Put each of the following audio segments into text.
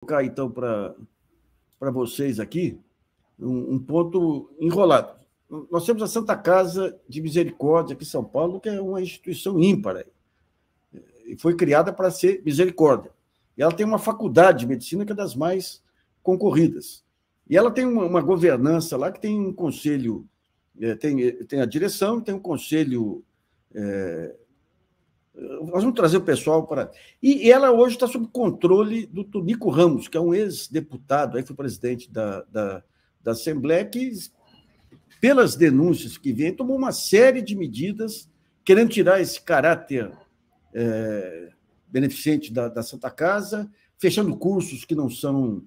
Colocar, então, para vocês aqui um ponto enrolado. Nós temos a Santa Casa de Misericórdia aqui em São Paulo, que é uma instituição ímpar, e foi criada para ser misericórdia. E ela tem uma faculdade de medicina que é das mais concorridas. E ela tem uma governança lá que tem um conselho, tem a direção, tem um conselho. Nós vamos trazer o pessoal para. E ela hoje está sob controle do Tonico Ramos, que é um ex-deputado, aí foi presidente da Assembleia, que, pelas denúncias que vem, tomou uma série de medidas querendo tirar esse caráter beneficente da Santa Casa, fechando cursos que não são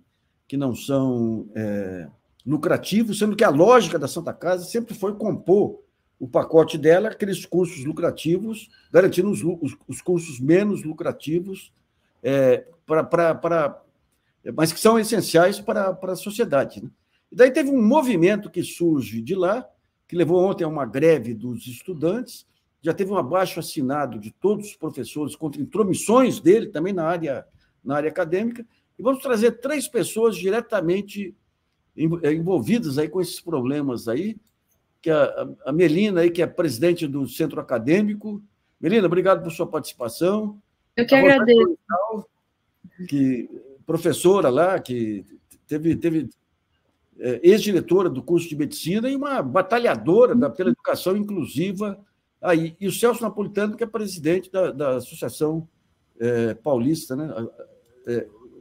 lucrativos, sendo que a lógica da Santa Casa sempre foi compor o pacote dela, aqueles cursos lucrativos, garantindo os cursos menos lucrativos, mas que são essenciais para a sociedade. Né? E daí teve um movimento que surge de lá, que levou ontem a uma greve dos estudantes, já teve um abaixo-assinado de todos os professores contra intromissões dele, também na área acadêmica, e vamos trazer 3 pessoas diretamente envolvidas aí com esses problemas aí, que é a Melina, aí, que é presidente do Centro Acadêmico. Melina, obrigado por sua participação. Eu que agradeço. Professora lá, que teve ex-diretora do curso de medicina e uma batalhadora pela educação inclusiva. Aí, e o Celso Napolitano, que é presidente da Associação Paulista, né?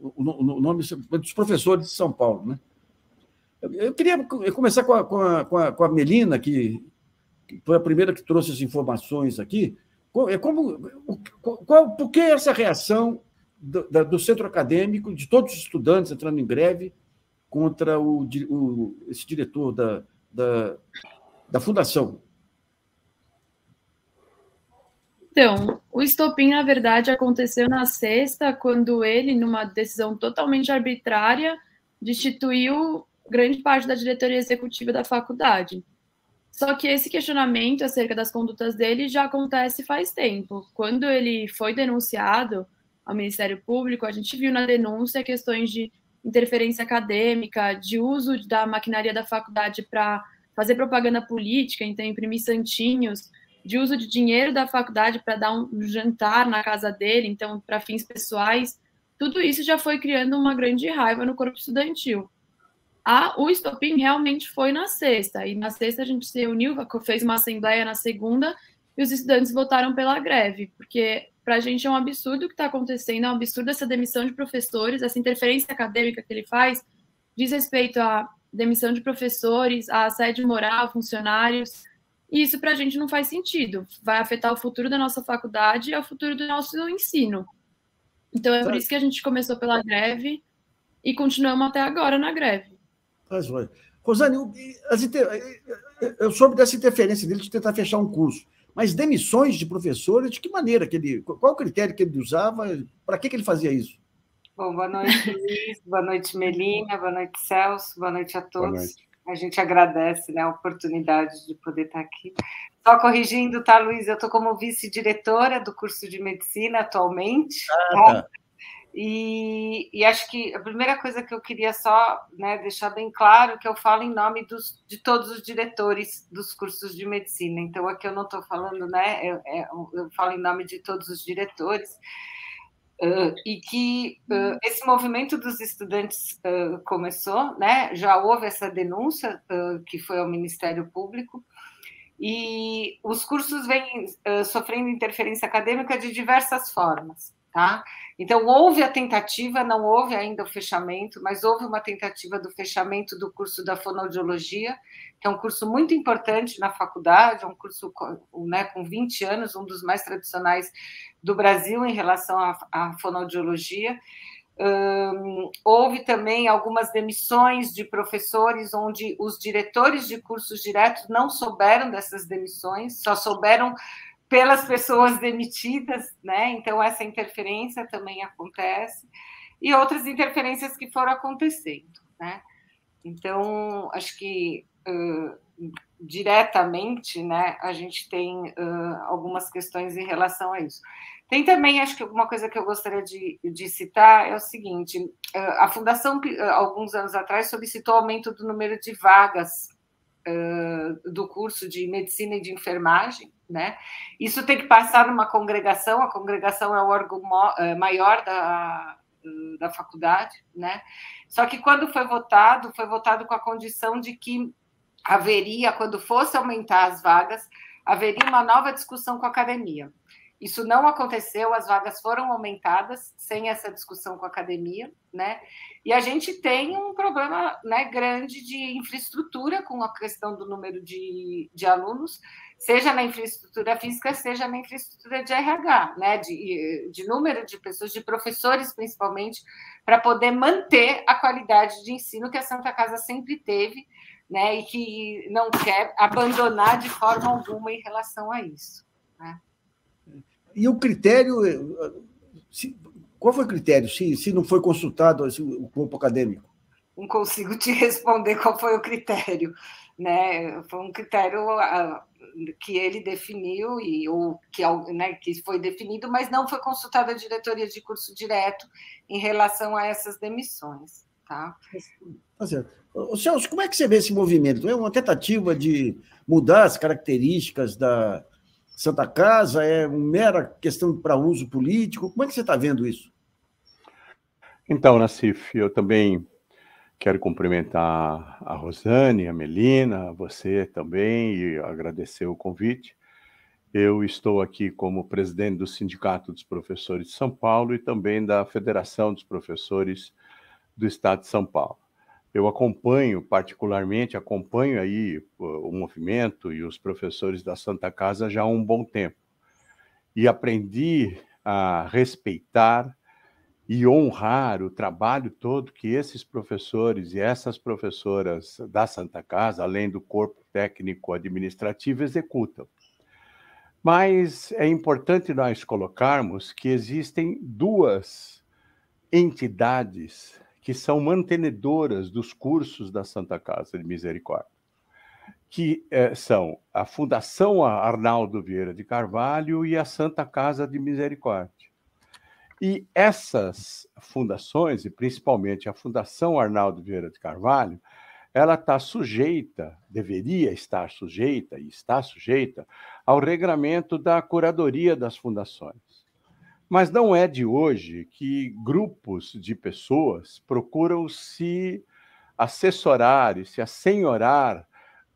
O nome dos professores de São Paulo, né? Eu queria começar com a Melina, que foi a primeira que trouxe as informações aqui. Por que essa reação do centro acadêmico, de todos os estudantes entrando em greve, contra esse diretor da fundação? Então, o estopim, na verdade, aconteceu na sexta, quando ele, numa decisão totalmente arbitrária, destituiu grande parte da diretoria executiva da faculdade. Só que esse questionamento acerca das condutas dele já acontece faz tempo. Quando ele foi denunciado ao Ministério Público, a gente viu na denúncia questões de interferência acadêmica, de uso da maquinaria da faculdade para fazer propaganda política, então imprimir santinhos, de uso de dinheiro da faculdade para dar um jantar na casa dele, então para fins pessoais. Tudo isso já foi criando uma grande raiva no corpo estudantil. O estopim realmente foi na sexta, e na sexta a gente se reuniu, fez uma assembleia na segunda, e os estudantes votaram pela greve, porque para a gente é um absurdo o que está acontecendo, é um absurdo essa demissão de professores, essa interferência acadêmica que ele faz, diz respeito à demissão de professores, à assédio moral, funcionários, e isso para a gente não faz sentido, vai afetar o futuro da nossa faculdade e o futuro do nosso ensino. Então é por isso que a gente começou pela greve e continuamos até agora na greve. Rosane, eu soube dessa interferência dele de tentar fechar um curso, mas demissões de professores, de que maneira? Qual o critério que ele usava? Para que ele fazia isso? Bom, boa noite, Luiz, boa noite, Melina, boa noite, Celso, boa noite a todos. Noite. A gente agradece, né, a oportunidade de poder estar aqui. Só corrigindo, tá, Luiz? Eu estou como vice-diretora do curso de medicina atualmente. Tá? E acho que a primeira coisa que eu queria só, né, deixar bem claro que eu falo em nome de todos os diretores dos cursos de medicina. Então, aqui eu não estou falando, né, eu falo em nome de todos os diretores. E que esse movimento dos estudantes começou, né, já houve essa denúncia que foi ao Ministério Público, e os cursos vêm sofrendo interferência acadêmica de diversas formas. Tá? Então, houve a tentativa, não houve ainda o fechamento, mas houve uma tentativa do fechamento do curso da fonoaudiologia, que é um curso muito importante na faculdade, um curso, né, com 20 anos, um dos mais tradicionais do Brasil em relação à fonoaudiologia. Houve também algumas demissões de professores, onde os diretores de cursos diretos não souberam dessas demissões, só souberam pelas pessoas demitidas, né? Então, essa interferência também acontece, e outras interferências que foram acontecendo, né? Então, acho que diretamente, né, a gente tem algumas questões em relação a isso. Tem também, acho que uma coisa que eu gostaria de citar é o seguinte, a Fundação, alguns anos atrás, solicitou aumento do número de vagas do curso de Medicina e de Enfermagem, né? Isso tem que passar numa congregação, a congregação é o órgão maior da faculdade, né? Só que quando foi votado com a condição de que haveria, quando fosse aumentar as vagas, haveria uma nova discussão com a academia. Isso não aconteceu, as vagas foram aumentadas sem essa discussão com a academia, né? E a gente tem um problema, né, grande de infraestrutura com a questão do número de alunos, seja na infraestrutura física, seja na infraestrutura de RH, né? De número de pessoas, de professores principalmente, para poder manter a qualidade de ensino que a Santa Casa sempre teve, né? E que não quer abandonar de forma alguma em relação a isso, né? E o critério, qual foi o critério, se não foi consultado o corpo acadêmico? Não consigo te responder qual foi o critério, né? Foi um critério que ele definiu, né, que foi definido, mas não foi consultada a diretoria de curso direto em relação a essas demissões. Tá? Tá certo. Celso, como é que você vê esse movimento? É uma tentativa de mudar as características da Santa Casa? É uma mera questão para uso político? Como é que você está vendo isso? Então, Nassif, eu também quero cumprimentar a Rosane, a Melina, você também, e agradecer o convite. Eu estou aqui como presidente do Sindicato dos Professores de São Paulo e também da Federação dos Professores do Estado de São Paulo. Eu particularmente acompanho aí o movimento e os professores da Santa Casa já há um bom tempo. E aprendi a respeitar e honrar o trabalho todo que esses professores e essas professoras da Santa Casa, além do corpo técnico administrativo, executam. Mas é importante nós colocarmos que existem duas entidades que são mantenedoras dos cursos da Santa Casa de Misericórdia, que são a Fundação Arnaldo Vieira de Carvalho e a Santa Casa de Misericórdia. E essas fundações, e principalmente a Fundação Arnaldo Vieira de Carvalho, ela está sujeita, deveria estar sujeita, e está sujeita, ao regramento da curadoria das fundações. Mas não é de hoje que grupos de pessoas procuram se assessorar e se assenhorar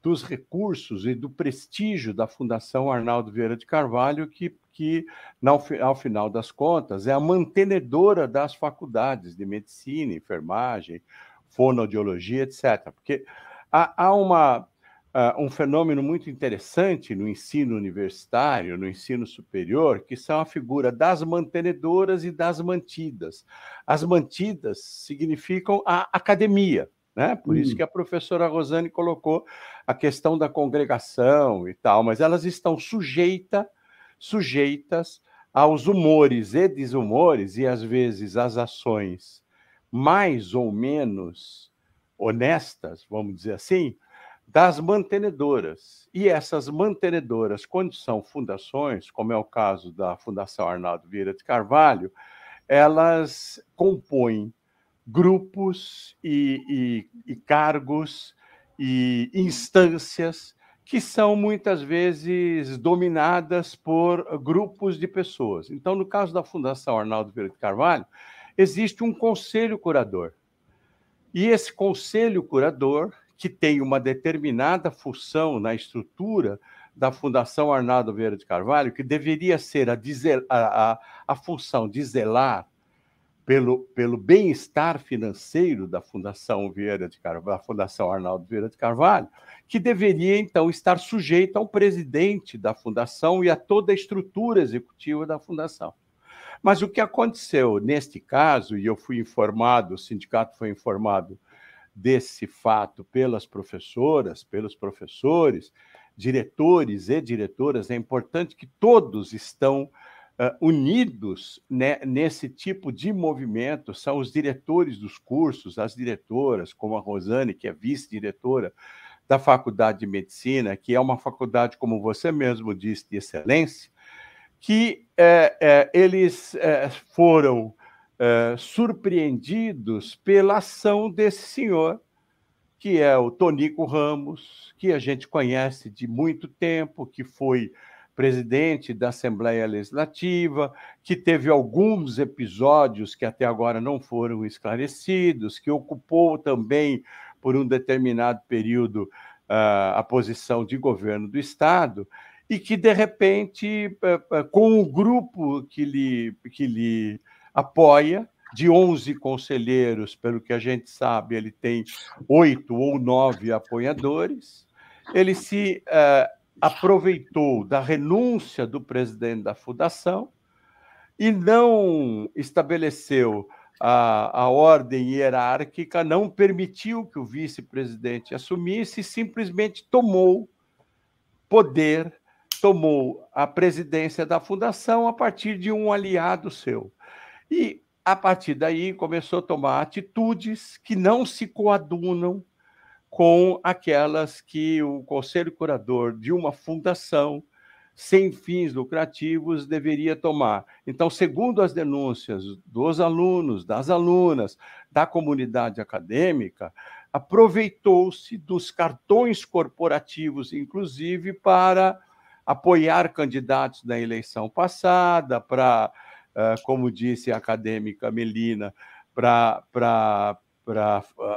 dos recursos e do prestígio da Fundação Arnaldo Vieira de Carvalho, que ao final das contas, é a mantenedora das faculdades de medicina, enfermagem, fonoaudiologia, etc. Porque há um fenômeno muito interessante no ensino universitário, no ensino superior, que são a figura das mantenedoras e das mantidas. As mantidas significam a academia, né? Por isso que a professora Rosane colocou a questão da congregação e tal, mas elas estão sujeitas aos humores e desumores e, às vezes, às ações mais ou menos honestas, vamos dizer assim, das mantenedoras. E essas mantenedoras, quando são fundações, como é o caso da Fundação Arnaldo Vieira de Carvalho, elas compõem grupos e cargos e instâncias que são muitas vezes dominadas por grupos de pessoas. Então, no caso da Fundação Arnaldo Vieira de Carvalho, existe um conselho curador. E esse conselho curador, que tem uma determinada função na estrutura da Fundação Arnaldo Vieira de Carvalho, que deveria ser a função de zelar pelo bem-estar financeiro da Fundação Vieira de Carvalho, da Fundação Arnaldo Vieira de Carvalho, que deveria, então, estar sujeita ao presidente da Fundação e a toda a estrutura executiva da Fundação. Mas o que aconteceu neste caso, e eu fui informado, o sindicato foi informado desse fato pelas professoras, pelos professores, diretores e diretoras, é importante que todos estão unidos, né, nesse tipo de movimento, são os diretores dos cursos, as diretoras, como a Rosane, que é vice-diretora da Faculdade de Medicina, que é uma faculdade, como você mesmo disse, de excelência, que eles foram surpreendidos pela ação desse senhor, que é o Tonico Ramos, que a gente conhece de muito tempo, que foi presidente da Assembleia Legislativa, que teve alguns episódios que até agora não foram esclarecidos, que ocupou também, por um determinado período, a posição de governo do Estado, e que, de repente, com o grupo que lhe apoia, de 11 conselheiros, pelo que a gente sabe, ele tem 8 ou 9 apoiadores, ele se aproveitou da renúncia do presidente da fundação e não estabeleceu a ordem hierárquica, não permitiu que o vice-presidente assumisse, simplesmente tomou poder, tomou a presidência da fundação a partir de um aliado seu. E, a partir daí, começou a tomar atitudes que não se coadunam com aquelas que o conselho curador de uma fundação sem fins lucrativos deveria tomar. Então, segundo as denúncias dos alunos, das alunas, da comunidade acadêmica, aproveitou-se dos cartões corporativos, inclusive, para apoiar candidatos da eleição passada, para, como disse a acadêmica Melina, para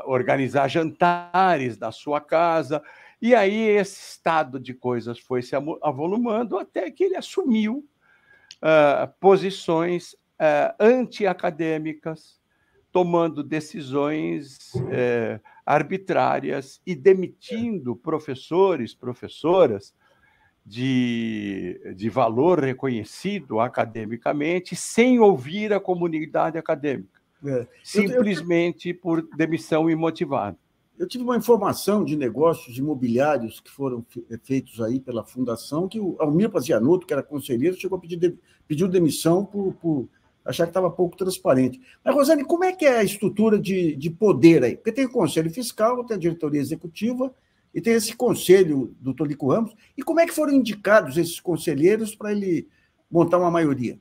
organizar jantares na sua casa. E aí esse estado de coisas foi se avolumando até que ele assumiu posições anti-acadêmicas, tomando decisões arbitrárias e demitindo professores, professoras de valor reconhecido academicamente, sem ouvir a comunidade acadêmica, simplesmente por demissão imotivada. Eu tive uma informação de negócios imobiliários que foram feitos aí pela Fundação, que o Almir Pazianotto, que era conselheiro, chegou a pediu demissão por achar que estava pouco transparente. Mas, Rosane, como é que é a estrutura de poder aí? Porque tem o Conselho Fiscal, tem a diretoria executiva e tem esse conselho do Tonico Ramos. E como é que foram indicados esses conselheiros para ele montar uma maioria?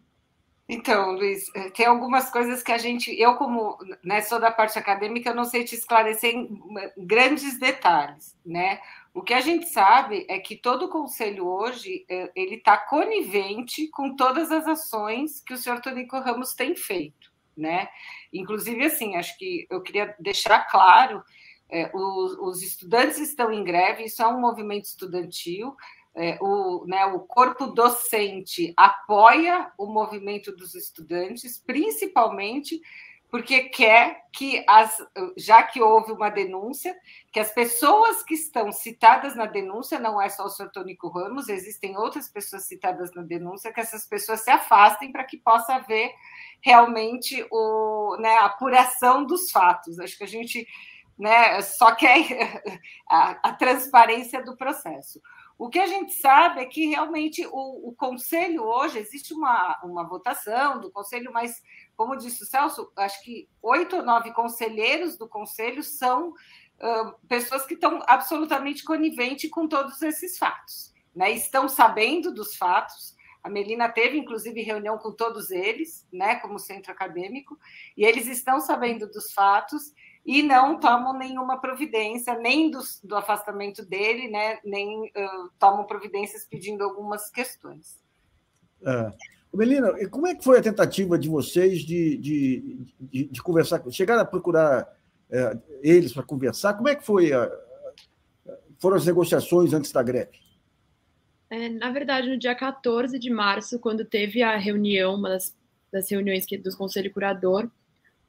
Então, Luiz, tem algumas coisas que eu como sou da parte acadêmica, eu não sei te esclarecer em grandes detalhes, né? O que a gente sabe é que todo o conselho hoje, ele está conivente com todas as ações que o senhor Tonico Ramos tem feito, né? Inclusive, assim, acho que eu queria deixar claro, os estudantes estão em greve, isso é um movimento estudantil. O corpo docente apoia o movimento dos estudantes, principalmente porque quer que, já que houve uma denúncia, que as pessoas que estão citadas na denúncia, não é só o senhor Tonico Ramos, existem outras pessoas citadas na denúncia, que essas pessoas se afastem para que possa haver realmente a apuração dos fatos. Acho que a gente só quer a transparência do processo. O que a gente sabe é que realmente o Conselho hoje, existe uma votação do Conselho, mas, como disse o Celso, acho que 8 ou 9 conselheiros do Conselho são pessoas que estão absolutamente coniventes com todos esses fatos, né? Estão sabendo dos fatos. A Melina teve, inclusive, reunião com todos eles, né, como centro acadêmico, e eles estão sabendo dos fatos e não tomam nenhuma providência, nem do afastamento dele, né, nem tomam providências pedindo algumas questões. Melina, como é que foi a tentativa de vocês de conversar? Chegaram a procurar eles para conversar? Como é que foram as negociações antes da greve? Na verdade, no dia 14 de março, quando teve a reunião, uma das reuniões dos Conselho Curador,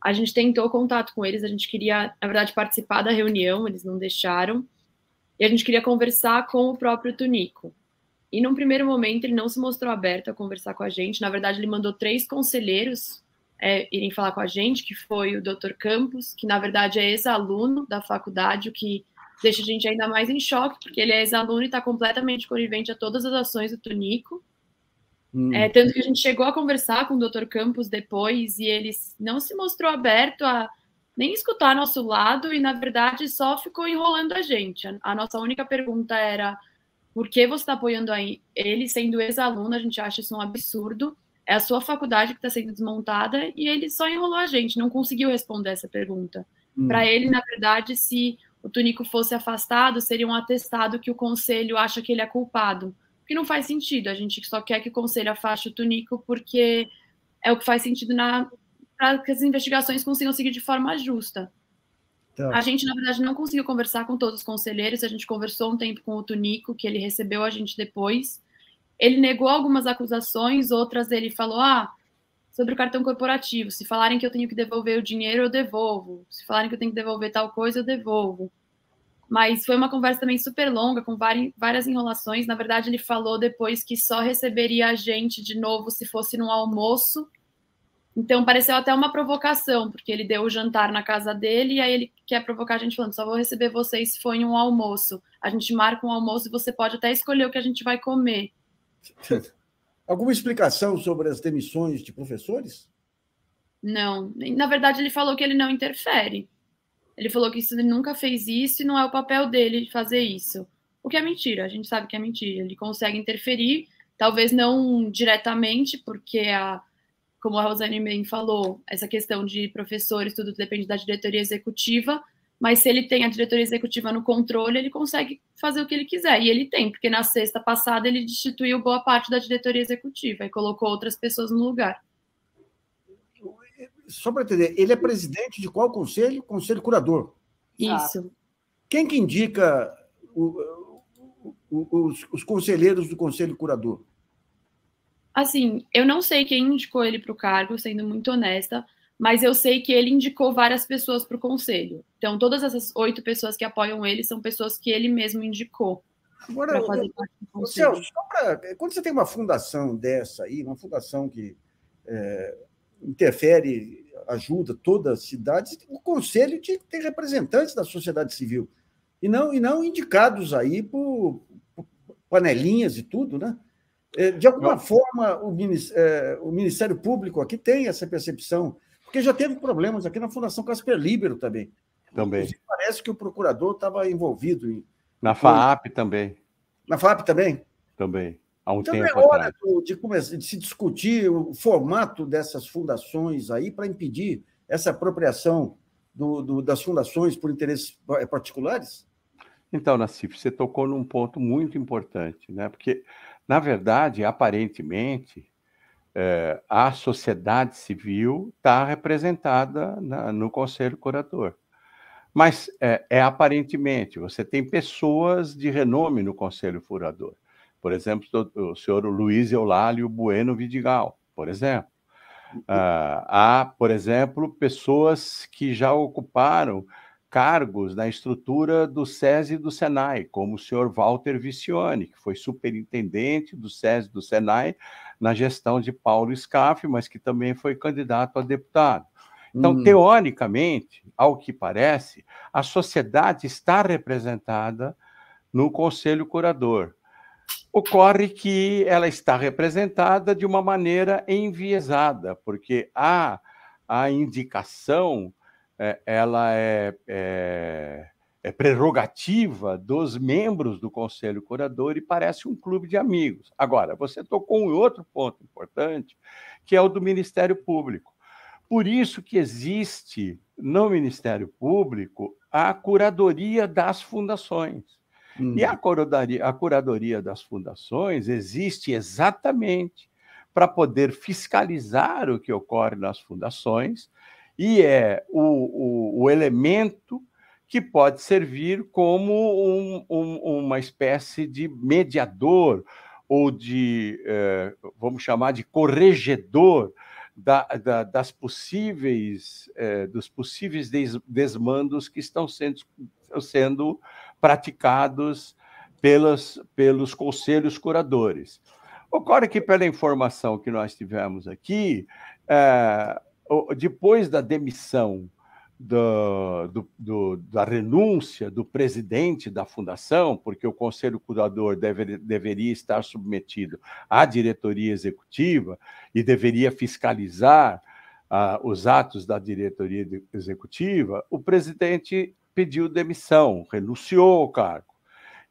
a gente tentou contato com eles, a gente queria, na verdade, participar da reunião, eles não deixaram, e a gente queria conversar com o próprio Tonico. E, num primeiro momento, ele não se mostrou aberto a conversar com a gente, na verdade, ele mandou 3 conselheiros irem falar com a gente, que foi o Dr. Campos, que, na verdade, é ex-aluno da faculdade, o que deixa a gente ainda mais em choque, porque ele é ex-aluno e está completamente conivente a todas as ações do Tonico. Tanto que a gente chegou a conversar com o Dr. Campos depois e ele não se mostrou aberto a nem escutar nosso lado e, na verdade, só ficou enrolando a gente. A nossa única pergunta era por que você está apoiando ele, sendo ex-aluno? A gente acha isso um absurdo. É a sua faculdade que está sendo desmontada e ele só enrolou a gente, não conseguiu responder essa pergunta. Para ele, na verdade, se o Tunico fosse afastado, seria um atestado que o conselho acha que ele é culpado. Que não faz sentido. A gente só quer que o conselho afaste o Tunico porque é o que faz sentido para que as investigações consigam seguir de forma justa. Tá. A gente, na verdade, não conseguiu conversar com todos os conselheiros, a gente conversou um tempo com o Tunico, que ele recebeu a gente depois. Ele negou algumas acusações, outras ele falou, sobre o cartão corporativo, se falarem que eu tenho que devolver o dinheiro, eu devolvo. Se falarem que eu tenho que devolver tal coisa, eu devolvo. Mas foi uma conversa também super longa, com várias enrolações. Na verdade, ele falou depois que só receberia a gente de novo se fosse num almoço. Então, pareceu até uma provocação, porque ele deu o jantar na casa dele e aí ele quer provocar a gente falando, só vou receber vocês se for em um almoço. A gente marca um almoço e você pode até escolher o que a gente vai comer. Alguma explicação sobre as demissões de professores? Não. Na verdade, ele falou que ele não interfere. Ele falou que ele nunca fez isso e não é o papel dele fazer isso. O que é mentira, a gente sabe que é mentira. Ele consegue interferir, talvez não diretamente, porque, como a Rosane bem falou, essa questão de professores, tudo depende da diretoria executiva, mas se ele tem a diretoria executiva no controle, ele consegue fazer o que ele quiser. E ele tem, porque na sexta passada ele destituiu boa parte da diretoria executiva e colocou outras pessoas no lugar. Só para entender, ele é presidente de qual conselho? Conselho curador. Isso. Quem que indica os conselheiros do conselho curador? Assim, eu não sei quem indicou ele para o cargo, sendo muito honesta, mas eu sei que ele indicou várias pessoas para o conselho. Então, todas essas 8 pessoas que apoiam ele são pessoas que ele mesmo indicou. Agora, Celso, quando você tem uma fundação dessa aí, uma fundação que interfere, ajuda toda a cidade, o conselho tinha que ter representantes da sociedade civil, e não indicados aí por panelinhas e tudo, né? De alguma forma, o Ministério Público aqui tem essa percepção, porque já teve problemas aqui na Fundação Casper Libero também. Parece que o procurador estava envolvido. Na FAAP também. Na FAAP também? Também. Há um então, tempo é hora de se discutir o formato dessas fundações aí para impedir essa apropriação das fundações por interesses particulares? Então, Nassif, você tocou num ponto muito importante, né? Porque, na verdade, aparentemente, a sociedade civil está representada no Conselho Curador. Mas aparentemente, você tem pessoas de renome no Conselho Curador. Por exemplo, o senhor Luiz Eulálio Bueno Vidigal, por exemplo. Há, por exemplo, pessoas que já ocuparam cargos na estrutura do SESI e do SENAI, como o senhor Walter Vicione, que foi superintendente do SESI e do SENAI na gestão de Paulo Scaff, mas que também foi candidato a deputado. Então, teoricamente, ao que parece, a sociedade está representada no Conselho Curador. Ocorre que ela está representada de uma maneira enviesada, porque a indicação ela é prerrogativa dos membros do Conselho Curador e parece um clube de amigos. Agora, você tocou em outro ponto importante, que é o do Ministério Público. Por isso que existe no Ministério Público a curadoria das fundações. E a curadoria das fundações existe exatamente para poder fiscalizar o que ocorre nas fundações e é o elemento que pode servir como uma espécie de mediador ou de, vamos chamar de corregedor dos possíveis desmandos que estão sendo praticados pelos conselhos curadores. Ocorre que, pela informação que nós tivemos aqui, depois da demissão, da renúncia do presidente da fundação, porque o conselho curador deveria estar submetido à diretoria executiva e deveria fiscalizar os atos da diretoria executiva, o presidente pediu demissão, renunciou ao cargo.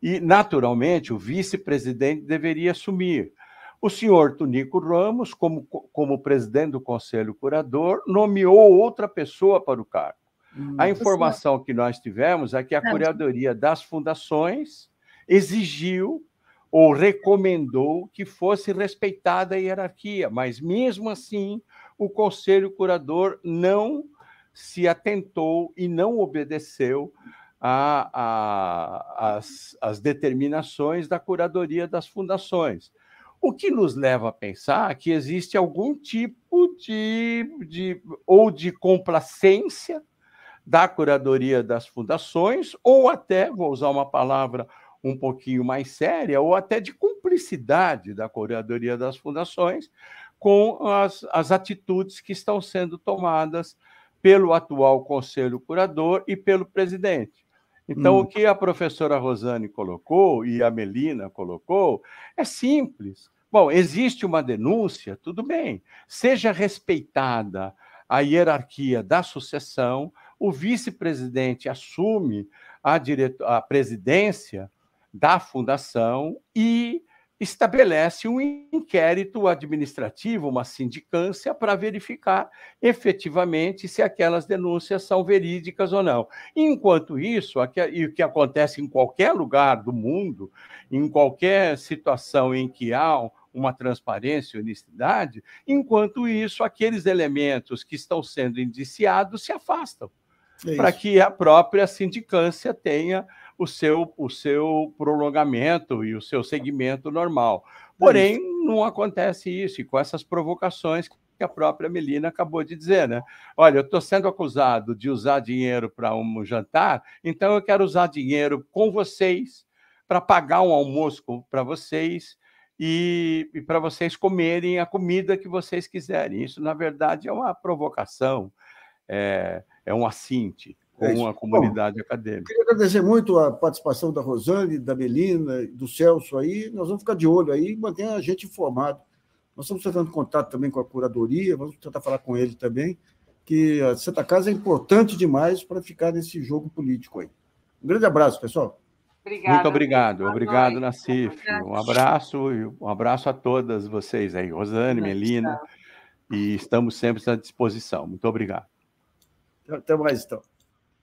E, naturalmente, o vice-presidente deveria assumir. O senhor Tunico Ramos, como presidente do Conselho Curador, nomeou outra pessoa para o cargo. A informação que nós tivemos é que a Curadoria das Fundações exigiu ou recomendou que fosse respeitada a hierarquia, mas, mesmo assim, o Conselho Curador não se atentou e não obedeceu às determinações da Curadoria das Fundações. O que nos leva a pensar que existe algum tipo de complacência da Curadoria das Fundações, ou até, vou usar uma palavra um pouquinho mais séria, ou até de cumplicidade da Curadoria das Fundações com as atitudes que estão sendo tomadas pelo atual Conselho Curador e pelo presidente. Então, o que a professora Rosane colocou e a Melina colocou é simples. Bom, existe uma denúncia, tudo bem, seja respeitada a hierarquia da sucessão, o vice-presidente assume a presidência da fundação e estabelece um inquérito administrativo, uma sindicância, para verificar efetivamente se aquelas denúncias são verídicas ou não. Enquanto isso, e o que acontece em qualquer lugar do mundo, em qualquer situação em que há uma transparência e honestidade, enquanto isso, aqueles elementos que estão sendo indiciados se afastam, para que a própria sindicância tenha o seu prolongamento e o seu segmento normal. Porém, não acontece isso, e com essas provocações que a própria Melina acabou de dizer, né? Olha, eu estou sendo acusado de usar dinheiro para um jantar, então eu quero usar dinheiro com vocês para pagar um almoço para vocês e para vocês comerem a comida que vocês quiserem. Isso, na verdade, é uma provocação, é um assinte com a comunidade acadêmica. Queria agradecer muito a participação da Rosane, da Melina, do Celso aí. Nós vamos ficar de olho aí e manter a gente informado. Nós estamos tentando contato também com a curadoria, vamos tentar falar com ele também, que a Santa Casa é importante demais para ficar nesse jogo político aí. Um grande abraço, pessoal. Obrigada. Muito obrigado. Obrigado, Nassif. Um abraço a todas vocês aí, Rosane, Melina, e estamos sempre à disposição. Muito obrigado. Até mais, então.